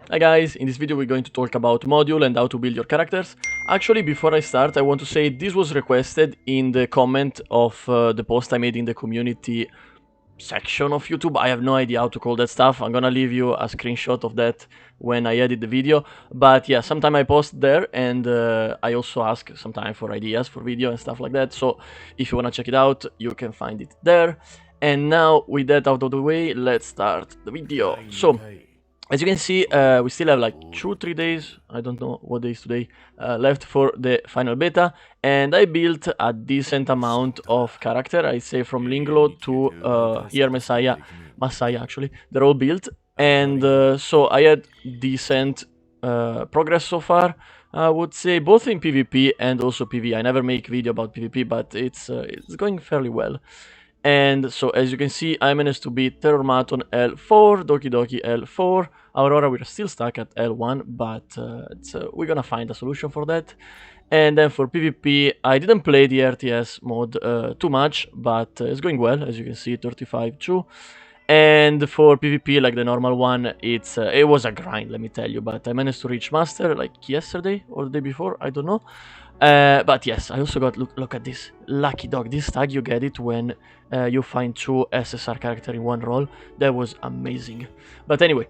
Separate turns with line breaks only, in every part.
Hi guys, in this video we're going to talk about module and how to build your characters. Actually, before I start, I want to say this was requested in the comment of the post I made in the community section of YouTube. I have no idea how to call that stuff. I'm gonna leave you a screenshot of that when I edit the video. But yeah, sometime I post there, and I also ask sometime for ideas for video and stuff like that. So if you wanna check it out, you can find it there. And now with that out of the way, let's start the video. So as you can see, we still have like 2-3 days, I don't know what day is today, left for the final beta, and I built a decent amount of character. I say from Linglo to here Messiah actually, they're all built, and so I had decent progress so far. I would say both in PvP and also PvE. I never make video about PvP, but it's going fairly well. And so as you can see, I managed to beat Terrormaton L4, Doki Doki L4, Aurora we're still stuck at L1, but we're gonna find a solution for that. And then for PvP, I didn't play the RTS mode too much, but it's going well, as you can see, 35-2. And for PvP, like the normal one, it was a grind, let me tell you, but I managed to reach Master like yesterday or the day before, I don't know. But yes, I also got, look at this, Lucky Dog. This tag, you get it when you find 2 SSR character in one roll. That was amazing. But anyway,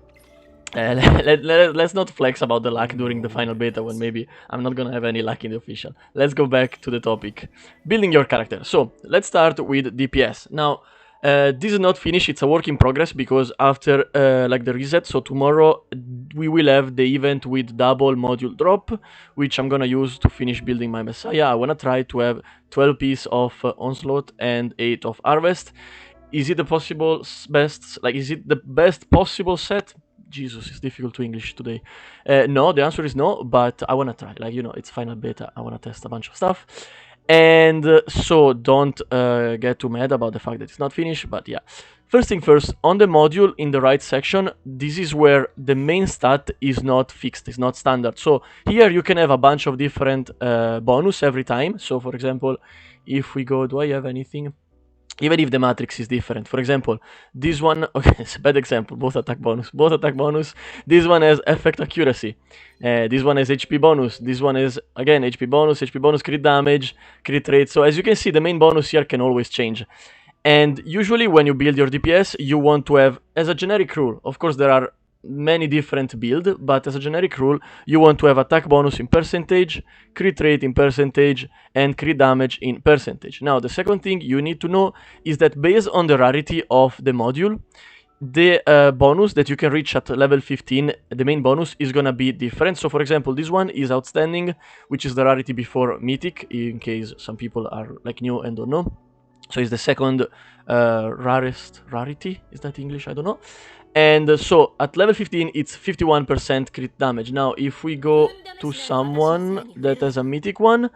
let's not flex about the luck during the final beta when maybe I'm not gonna have any luck in the official. Let's go back to the topic, building your character. So let's start with DPS. Now, this is not finished, it's a work in progress, because after like the reset, so tomorrow we will have the event with double module drop, which I'm gonna use to finish building my Messiah. I wanna try to have 12 pieces of Onslaught and 8 of Harvest. Is it the possible best, like is it the best possible set? Jesus, it's difficult to English today. No, the answer is no, but I wanna try, like, you know, it's final beta, I wanna test a bunch of stuff. And so don't get too mad about the fact that it's not finished, but yeah. First thing first, on the module in the right section, this is where the main stat is not fixed, it's not standard. So here you can have a bunch of different bonus every time. So for example, if we go, do I have anything? Even if the matrix is different. For example, this one, okay, it's a bad example, both attack bonus. This one has effect accuracy. This one has HP bonus. This one is, again, HP bonus, crit damage, crit rate. So as you can see, the main bonus here can always change. And usually when you build your DPS, you want to have, as a generic rule, of course there are many different builds, but as a generic rule, you want to have attack bonus in percentage, crit rate in percentage, and crit damage in percentage. Now, the second thing you need to know is that based on the rarity of the module, the bonus that you can reach at level 15, the main bonus, is gonna be different. So for example, this one is Outstanding, which is the rarity before Mythic, in case some people are like new and don't know. So it's the second rarest rarity, is that English? I don't know. And so at level 15 it's 51% crit damage. Now if we go to someone that has a mythic one,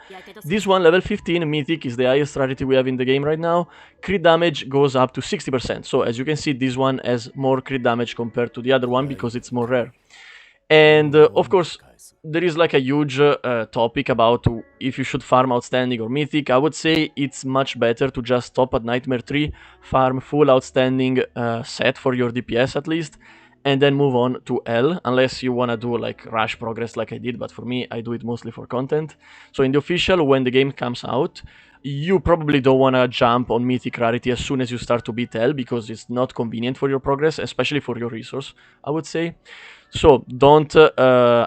this one, level 15 mythic, is the highest rarity we have in the game right now. Crit damage goes up to 60%. So as you can see, this one has more crit damage compared to the other one because it's more rare. And of course, there is like a huge topic about if you should farm Outstanding or Mythic. I would say it's much better to just stop at Nightmare 3, farm full Outstanding set for your DPS at least, and then move on to L, unless you want to do like rush progress like I did, but for me, I do it mostly for content. So in the official, when the game comes out, you probably don't want to jump on Mythic rarity as soon as you start to beat L, because it's not convenient for your progress, especially for your resource, I would say. So don't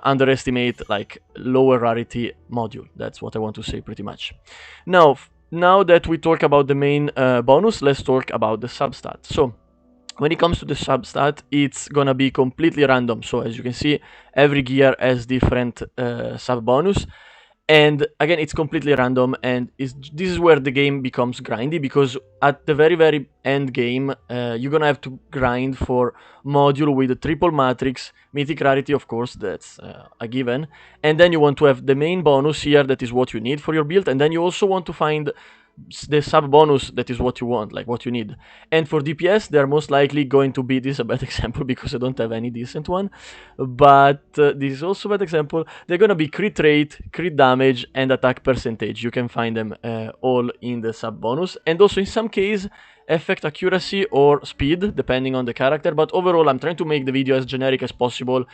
underestimate like lower rarity module. That's what I want to say pretty much. Now that we talk about the main bonus, let's talk about the substat. So when it comes to the substat, it's gonna be completely random. So as you can see, every gear has different sub bonus. And again, it's completely random, and this is where the game becomes grindy, because at the very end game, you're gonna have to grind for module with a triple matrix, mythic rarity, of course, that's a given, and then you want to have the main bonus here, that is what you need for your build, and then you also want to find the sub bonus that is what you want, like what you need. And for DPS, they're most likely going to be, this is a bad example because I don't have any decent one, but this is also a bad example. They're gonna be crit rate, crit damage, and attack percentage. You can find them all in the sub bonus, and also in some case effect accuracy or speed, depending on the character, but overall I'm trying to make the video as generic as possible.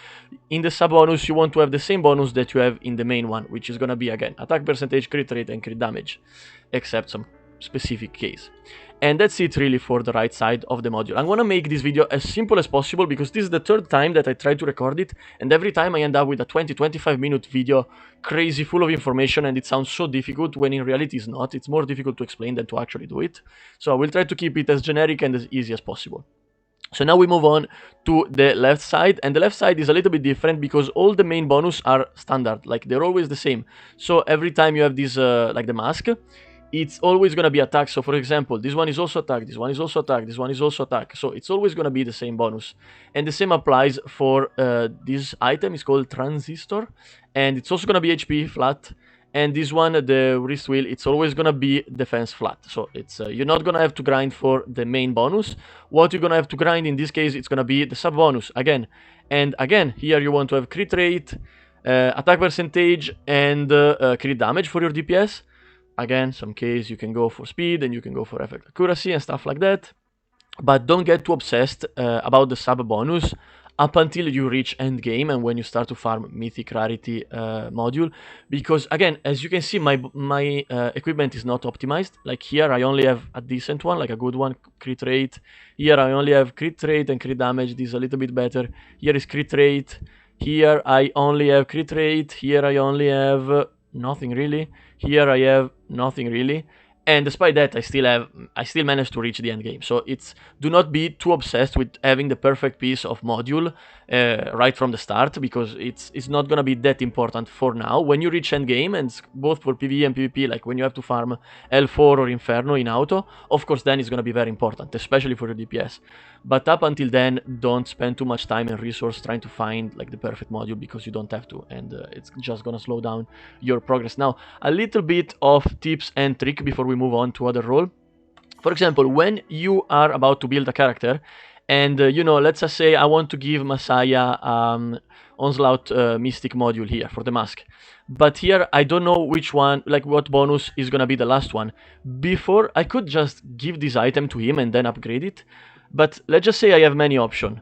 In the sub bonus, you want to have the same bonus that you have in the main one, which is gonna be, again, attack percentage, crit rate, and crit damage, except some specific case. And that's it really for the right side of the module. I'm gonna make this video as simple as possible because this is the third time that I try to record it, and every time I end up with a 20-25 minute video, crazy, full of information, and it sounds so difficult when in reality it's not. It's more difficult to explain than to actually do it. So I will try to keep it as generic and as easy as possible. So now we move on to the left side, and the left side is a little bit different because all the main bonus are standard, like they're always the same. So every time you have this, like the mask, it's always gonna be attack. So for example, this one is also attack, this one is also attack, this one is also attack. So it's always gonna be the same bonus. And the same applies for this item. It's called Transistor, and it's also gonna be HP flat. And this one, the wrist wheel, it's always gonna be defense flat. So it's you're not gonna have to grind for the main bonus. What you're gonna have to grind in this case, it's gonna be the sub bonus again. And again, here you want to have crit rate, attack percentage, and crit damage for your DPS. Again, some case you can go for speed and you can go for effect accuracy and stuff like that. But don't get too obsessed about the sub bonus up until you reach end game and when you start to farm mythic rarity module, because again, as you can see, my equipment is not optimized. Like here I only have a decent one, like a good one, crit rate. Here I only have crit rate and crit damage. This is a little bit better. Here is crit rate. Here I only have crit rate. Here I only have nothing really. Here I have nothing really. And despite that, I still managed to reach the end game. So do not be too obsessed with having the perfect piece of module right from the start, because it's not gonna be that important for now. When you reach end game, and both for PvE and PvP, like when you have to farm L4 or Inferno in auto, of course then it's gonna be very important, especially for your DPS. But up until then, don't spend too much time and resource trying to find like the perfect module, because you don't have to, and it's just gonna slow down your progress. Now, a little bit of tips and trick before we move on to other role. For example, when you are about to build a character, and you know, let's just say I want to give Messiah Onslaught Mystic module here for the mask, but here I don't know which one, like what bonus is gonna be the last one. Before, I could just give this item to him and then upgrade it, but let's just say I have many options.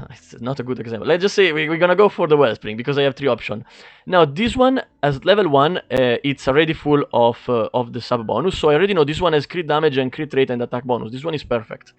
It's not a good example. Let's just say we're gonna go for the Wellspring because I have 3 options. Now this one, as level 1, it's already full of the sub bonus, so I already know this one has crit damage and crit rate and attack bonus. This one is perfect.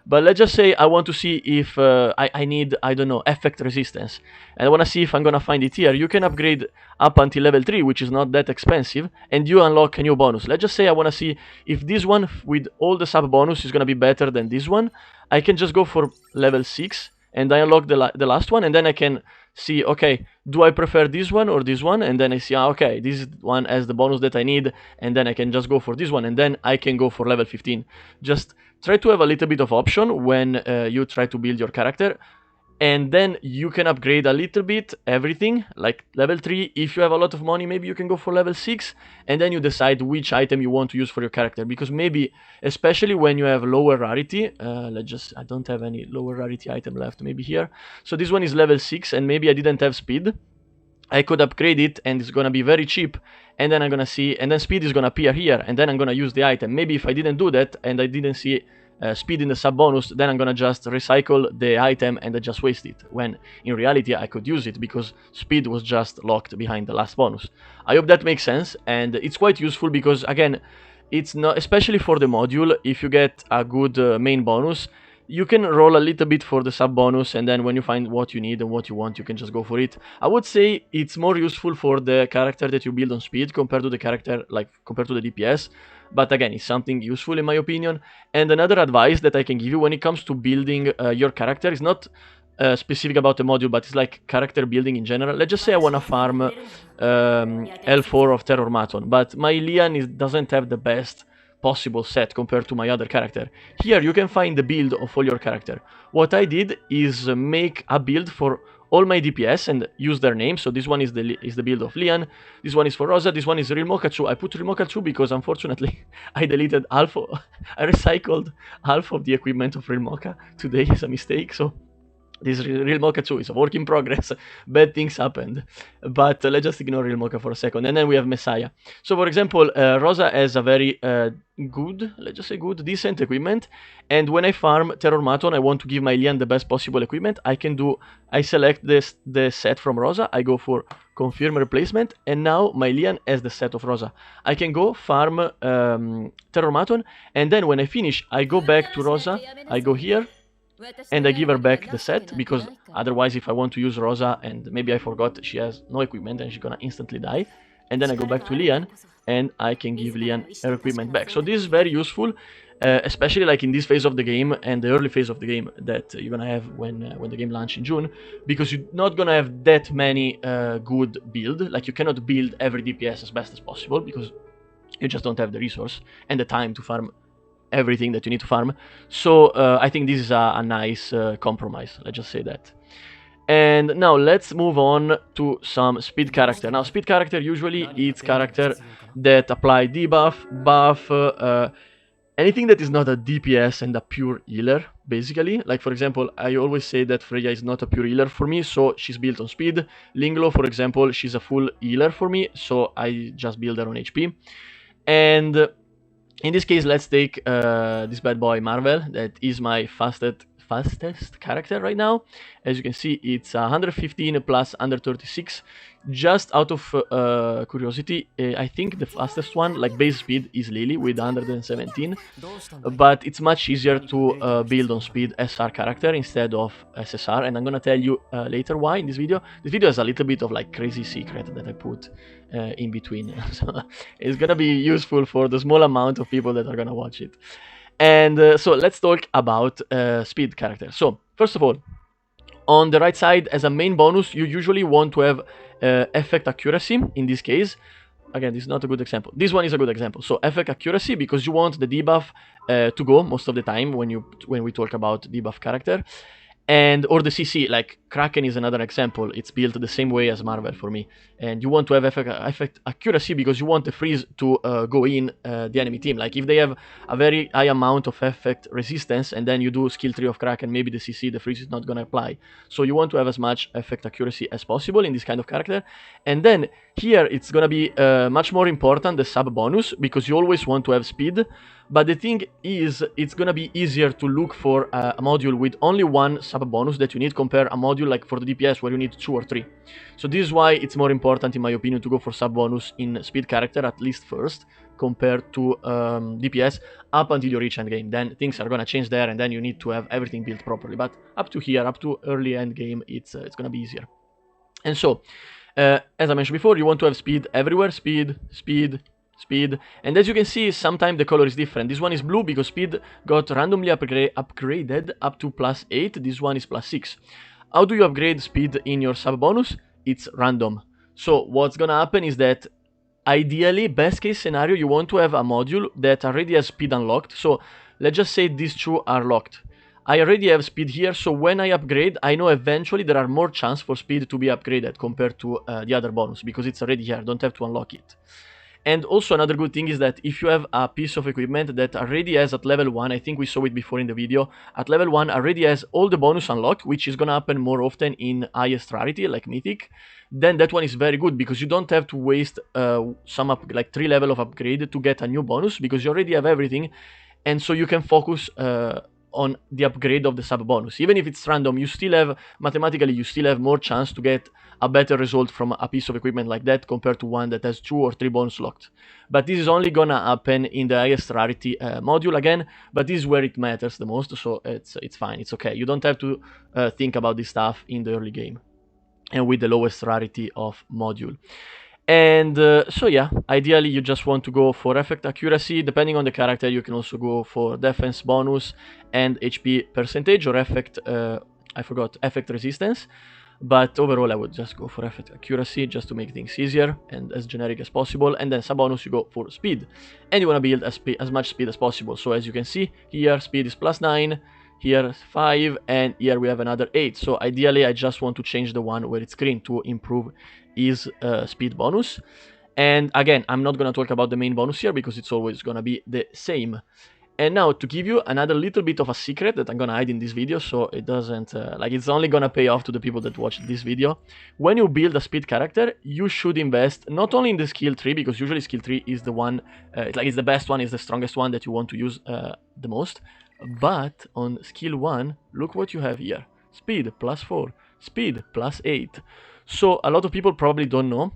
But let's just say I want to see if I need, I don't know, effect resistance, and I want to see if I'm gonna find it here. You can upgrade up until level 3, which is not that expensive, and you unlock a new bonus. Let's just say I want to see if this one with all the sub bonus is gonna be better than this one. I can just go for level 6 and I unlock the last one, and then I can see, okay, do I prefer this one or this one? And then I see, okay, this one has the bonus that I need, and then I can just go for this one, and then I can go for level 15. Just try to have a little bit of option when you try to build your character, and then you can upgrade a little bit everything, like level 3. If you have a lot of money, maybe you can go for level 6, and then you decide which item you want to use for your character, because maybe, especially when you have lower rarity, I don't have any lower rarity item left, maybe here. So this one is level 6, and maybe I didn't have speed. I could upgrade it, and it's gonna be very cheap, and then I'm gonna see, and then speed is gonna appear here, and then I'm gonna use the item. Maybe if I didn't do that, and I didn't see speed in the sub bonus, then I'm gonna just recycle the item and I just waste it, when in reality I could use it because speed was just locked behind the last bonus. I hope that makes sense, and it's quite useful because, again, it's not, especially for the module, if you get a good main bonus, you can roll a little bit for the sub bonus, and then when you find what you need and what you want, you can just go for it. I would say it's more useful for the character that you build on speed compared to the character, like compared to the DPS. But again, it's something useful in my opinion. And another advice that I can give you when it comes to building your character is not specific about the module, but it's like character building in general. Let's just say I want to farm L4 of Terror Maton, but my Lian doesn't have the best possible set compared to my other character. Here you can find the build of all your character. What I did is make a build for all my DPS and use their names. So this one is the build of Lian, this one is for Rosa, this one is Real Mokachu. I put Real Mokachu because unfortunately I deleted half I recycled half of the equipment of Real Mocha today as a mistake. So This Real Mocha 2 is a work in progress. Bad things happened. But let's just ignore Real Mocha for a second. And then we have Messiah. So, for example, Rosa has a very good, let's just say good, decent equipment. And when I farm Terror Maton, I want to give my Lian the best possible equipment. I select the set from Rosa. I go for confirm replacement. And now my Lian has the set of Rosa. I can go farm Terror Maton. And then when I finish, I go back to Rosa. I go here and I give her back the set, because otherwise if I want to use Rosa and maybe I forgot she has no equipment and she's gonna instantly die, and then I go back to Lian and I can give Lian her equipment back. So this is very useful, especially like in this phase of the game and the early phase of the game that you're gonna have when the game launches in June, because you're not gonna have that many good build. Like you cannot build every DPS as best as possible because you just don't have the resource and the time to farm everything that you need to farm. So I think this is a nice compromise, let's just say that. And now let's move on to some speed character. Now speed character usually it's character that apply debuff, buff, anything that is not a DPS and a pure healer, basically. Like for example, I always say that Freya is not a pure healer for me, so she's built on speed. Linglo, for example, she's a full healer for me, so I just build her on HP. And in this case, let's take this bad boy Marvel, that is my fastest character right now. As you can see, it's 115 plus under 36. Just out of curiosity, I think the fastest one, like base speed, is Lily with 117. But it's much easier to build on speed SR character instead of SSR, and I'm gonna tell you later why in this video. This video has a little bit of like crazy secret that I put in between, so it's gonna be useful for the small amount of people that are gonna watch it. And so let's talk about speed character. So first of all, on the right side, as a main bonus, you usually want to have effect accuracy. In this case, again, this is not a good example. This one is a good example. So effect accuracy, because you want the debuff to go most of the time when we talk about debuff character. And or the CC, like Kraken is another example. It's built the same way as Marvel for me. And you want to have effect accuracy because you want the freeze to go in the enemy team. Like if they have a very high amount of effect resistance and then you do skill 3 of Kraken, maybe the CC, the freeze is not gonna apply. So you want to have as much effect accuracy as possible in this kind of character. And then here it's gonna be much more important, the sub bonus, because you always want to have speed. But the thing is, it's gonna be easier to look for a module with only one sub bonus that you need, compare a module like for the DPS where you need 2 or 3. So this is why it's more important, in my opinion, to go for sub bonus in speed character, at least first, compared to DPS, up until you reach endgame. Then things are gonna change there, and then you need to have everything built properly. But up to here, up to early endgame, it's gonna be easier. And so, as I mentioned before, you want to have speed everywhere, speed, and as you can see, sometimes the color is different. This one is blue because speed got randomly upgraded up to +8. This one is +6. How do you upgrade speed in your sub bonus? It's random. So what's gonna happen is that ideally, best case scenario, you want to have a module that already has speed unlocked. So let's just say these two are locked. I already have speed here, so when I upgrade, I know eventually there are more chance for speed to be upgraded compared to the other bonus, because it's already here, don't have to unlock it. And also another good thing is that if you have a piece of equipment that already has at level 1, I think we saw it before in the video, at level 1 already has all the bonus unlocked, which is gonna happen more often in highest rarity, like Mythic, then that one is very good, because you don't have to waste like 3 level of upgrade to get a new bonus, because you already have everything, and so you can focus on the upgrade of the sub bonus. Even if it's random, you still have, mathematically, you still have more chance to get a better result from a piece of equipment like that compared to one that has 2 or 3 bonus locked. But this is only gonna happen in the highest rarity module again, but this is where it matters the most, so it's fine, it's okay. You don't have to think about this stuff in the early game and with the lowest rarity of module. And so yeah, ideally you just want to go for effect accuracy. Depending on the character, you can also go for defense bonus and HP percentage, or effect, I forgot, effect resistance. But overall I would just go for effect accuracy, just to make things easier and as generic as possible. And then sub bonus you go for speed, and you want to build as much speed as possible. So as you can see here, speed is +9, here 5, and here we have another 8. So ideally I just want to change the one where it's green to improve his speed bonus. And again, I'm not gonna talk about the main bonus here because it's always gonna be the same. And now to give you another little bit of a secret that I'm gonna hide in this video, so it doesn't, like it's only gonna pay off to the people that watch this video. When you build a speed character, you should invest not only in the skill tree, because usually skill tree is the one, it's the best one, is the strongest one that you want to use the most, but on skill 1, look what you have here. Speed +4, speed +8. So a lot of people probably don't know.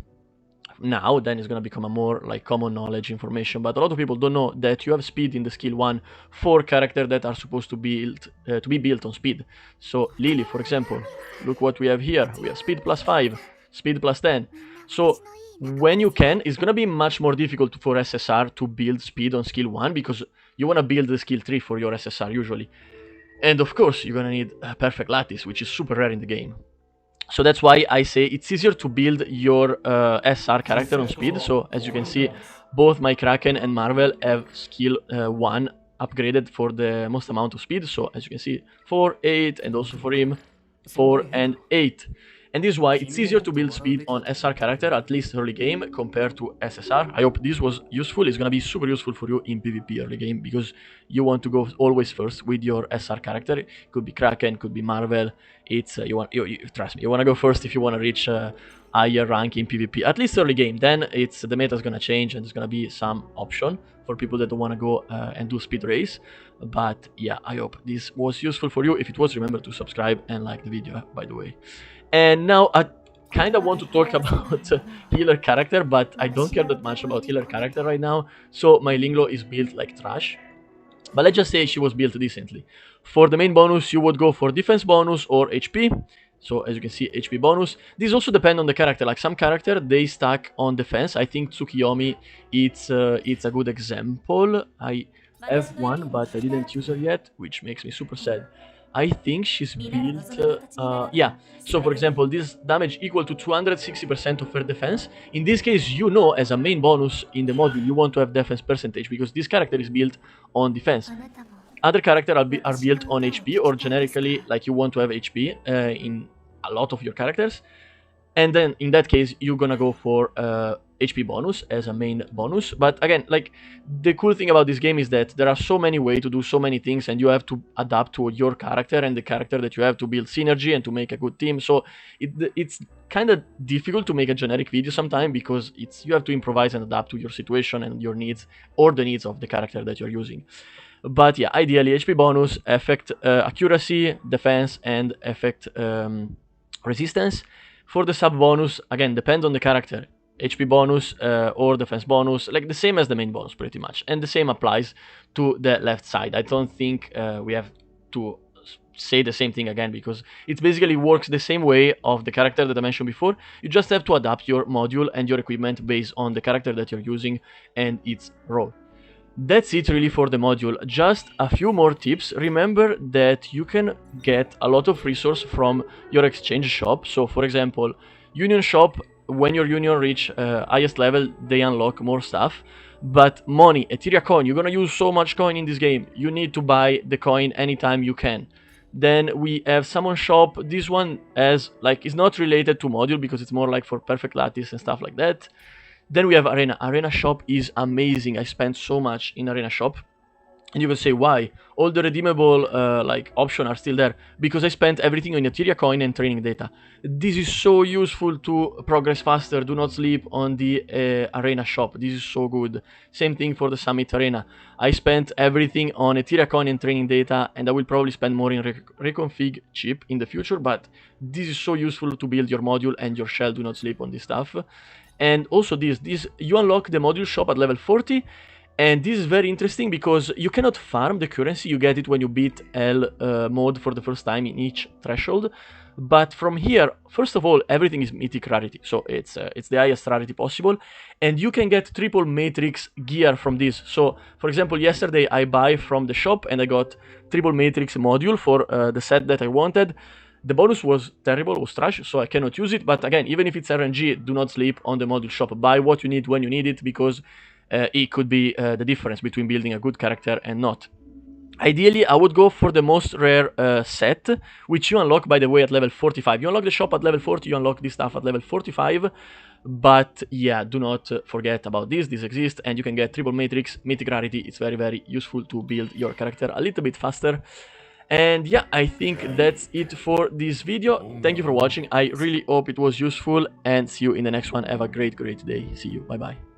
Now then it's gonna become a more like common knowledge information, but a lot of people don't know that you have speed in the skill 1 for characters that are supposed to be built on speed. So Lily, for example, look what we have here. We have speed +5, speed +10. So when you can, it's gonna be much more difficult for SSR to build speed on skill 1, because you wanna build the skill 3 for your SSR usually. And of course you're gonna need perfect lattice, which is super rare in the game. So that's why I say it's easier to build your SR character on speed. So as you can see, both my Kraken and Marvel have skill 1 upgraded for the most amount of speed. So as you can see, 4, 8, and also for him, 4 and 8. And this is why it's easier to build speed on SR character, at least early game, compared to SSR. I hope this was useful. It's gonna be super useful for you in PvP early game, because you want to go always first with your SR character. It could be Kraken, could be Marvel. It's trust me, you wanna go first if you wanna reach higher rank in PvP, at least early game. Then the meta is gonna change, and there's gonna be some option for people that don't wanna go and do speed race. But yeah, I hope this was useful for you. If it was, remember to subscribe and like the video, by the way. And now I kind of want to talk about healer character, but I don't care that much about healer character right now. So my Linglo is built like trash. But let's just say she was built decently. For the main bonus, you would go for defense bonus or HP. So as you can see, HP bonus. These also depend on the character. Like some character, they stack on defense. I think Tsukiyomi, it's a good example. I have one, but I didn't use her yet, which makes me super sad. I think she's built, yeah. So for example, this damage equal to 260% of her defense. In this case, you know, as a main bonus in the module, you want to have defense percentage, because this character is built on defense. Other characters are built on HP, or generically, like you want to have HP in a lot of your characters. And then in that case, you're gonna go for HP bonus as a main bonus. But again, like the cool thing about this game is that there are so many ways to do so many things, and you have to adapt to your character and the character that you have to build synergy and to make a good team. So it's kind of difficult to make a generic video sometimes, because you have to improvise and adapt to your situation and your needs, or the needs of the character that you're using. But yeah, ideally HP bonus, effect accuracy, defense, and effect resistance. For the sub bonus, again, depends on the character. HP bonus or defense bonus, like the same as the main bonus pretty much. And the same applies to the left side. I don't think we have to say the same thing again, because it basically works the same way of the character that I mentioned before. You just have to adapt your module and your equipment based on the character that you're using and its role. That's it really for the module. Just a few more tips. Remember that you can get a lot of resource from your exchange shop. So for example, union shop, when your union reach highest level, they unlock more stuff. But money, Etheria coin, you're gonna use so much coin in this game. You need to buy the coin anytime you can. Then we have summon shop. This one is not related to module, because it's more like for perfect lattice and stuff like that. Then we have Arena. Arena shop is amazing. I spent so much in Arena shop. And you will say, why? All the redeemable options are still there. Because I spent everything on Etheria coin and training data. This is so useful to progress faster. Do not sleep on the Arena shop. This is so good. Same thing for the Summit Arena. I spent everything on Etheria coin and training data, and I will probably spend more in reconfig chip in the future. But this is so useful to build your module and your shell. Do not sleep on this stuff. And also this you unlock the module shop at level 40, and this is very interesting because you cannot farm the currency. You get it when you beat L mode for the first time in each threshold. But from here, first of all, everything is mythic rarity, so it's the highest rarity possible, and you can get triple matrix gear from this. So for example, yesterday I buy from the shop and I got triple matrix module for the set that I wanted. The bonus was terrible, was trash, so I cannot use it. But again, even if it's RNG, do not sleep on the module shop. Buy what you need when you need it, because it could be the difference between building a good character and not. Ideally, I would go for the most rare set, which you unlock, by the way, at level 45. You unlock the shop at level 40, you unlock this stuff at level 45. But yeah, do not forget about this. This exists, and you can get triple matrix, mythic rarity. It's very, very useful to build your character a little bit faster. And yeah, I think that's it for this video. Thank you for watching. I really hope it was useful, and see you in the next one. Have a great, great day. See you. Bye-bye.